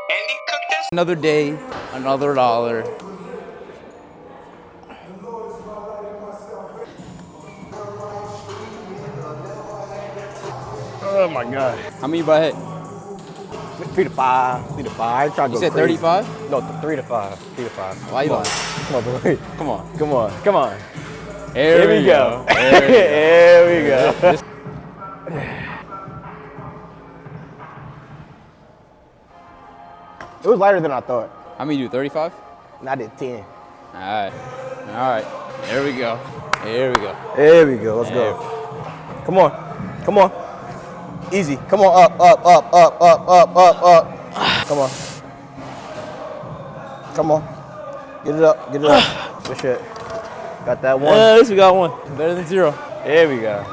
Andy cooked this? Another day, another dollar. Oh my God. How many you about hit? 3 to 5. 3 to 5. I ain't trying to You go said crazy. 35? No, 3 to 5. 3 to 5. Why you lying? Come on, boy. Come on. Come on. Come on. Here we go. There we go. Here we go. It was lighter than I thought. How many you do? 35? I did 10. All right. All right. There we go. Here we go. There we go. Let's go. Come on. Come on. Easy. Come on. Up, up, up, up, up, up, up, up. Come on. Come on. Get it up. Get it up. Good shit. Got that one. At least we got one. Better than 0. There we go.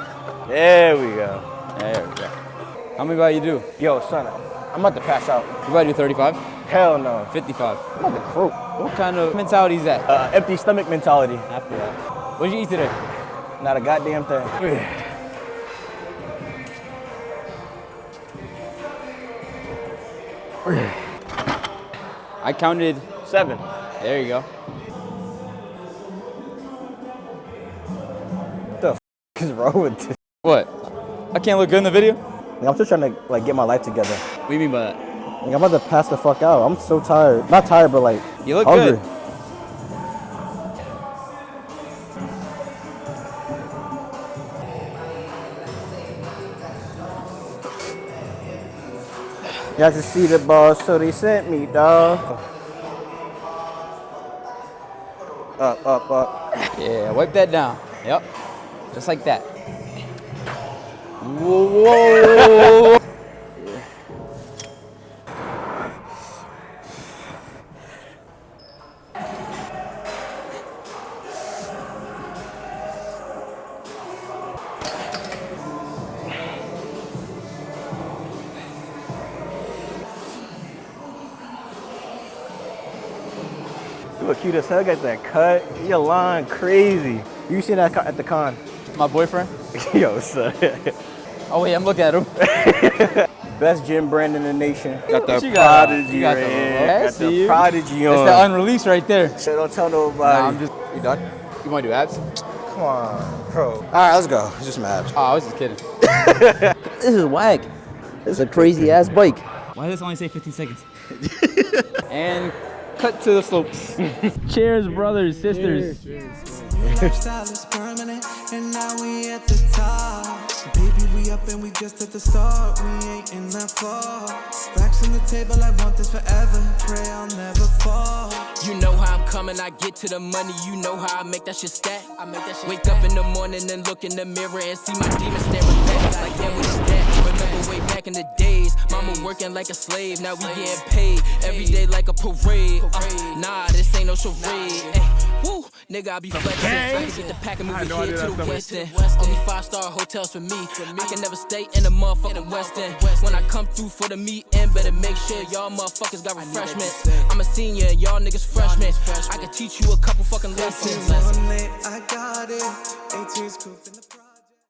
There we go. There we go. How many about you do? Yo, son, I'm about to pass out. You about to do 35? Hell no. 55. I'm about to croak. What kind of mentality is that? Empty stomach mentality. After that. What did you eat today? Not a goddamn thing. I counted 7. There you go. What the f is wrong with this? What? I can't look good in the video? I'm still trying to like get my life together. What do you mean by that? Like, I'm about to pass the fuck out. I'm so tired. Not tired, but like You look hungry. good. You have to see the boss, so they sent me, dog. Up, up, up. Yeah, wipe that down. Yep. Just like that. Whoa, whoa. You look cute as hell. Got that cut. Your line crazy. You seen that at the con? My boyfriend? Yo, son. Oh wait, I'm looking at him. Best gym brand in the nation. Got the What you got? Prodigy You got right the- here. okay, Got see the you. Prodigy on. It's the unreleased right there. So don't tell nobody. Nah, I'm just. You done? You want to do abs? Come on, bro. All right, let's go. It's just mad. Oh, I was just kidding. This is whack. This is a crazy ass bike. Why does this only say 15 seconds? And cut to the slopes. Cheers, brothers, sisters. Lifestyle is permanent, and now we at the top. Baby, we up and we just at the start. We ain't in that far. Racks on the table, I want this forever. Pray I'll never fall. You know how I'm coming, I get to the money. You know how I make that shit stack. I make that shit Wake up in the morning and look in the mirror and see my demons staring back. Like, damn, what is that? Remember way back in the days, mama working like a slave. Now we getting paid every day like a parade. Nah, this ain't no charade. Woo, nigga, I be flexing. I can get the pack and move it here to the West End. Only 5-star hotels for me. I can never stay in the motherfucking West End. When I come through for the meet and better make sure y'all motherfuckers got refreshments. I'm a senior and y'all niggas freshmen. I can teach you a couple fucking lessons. I got it. 18's coupe in the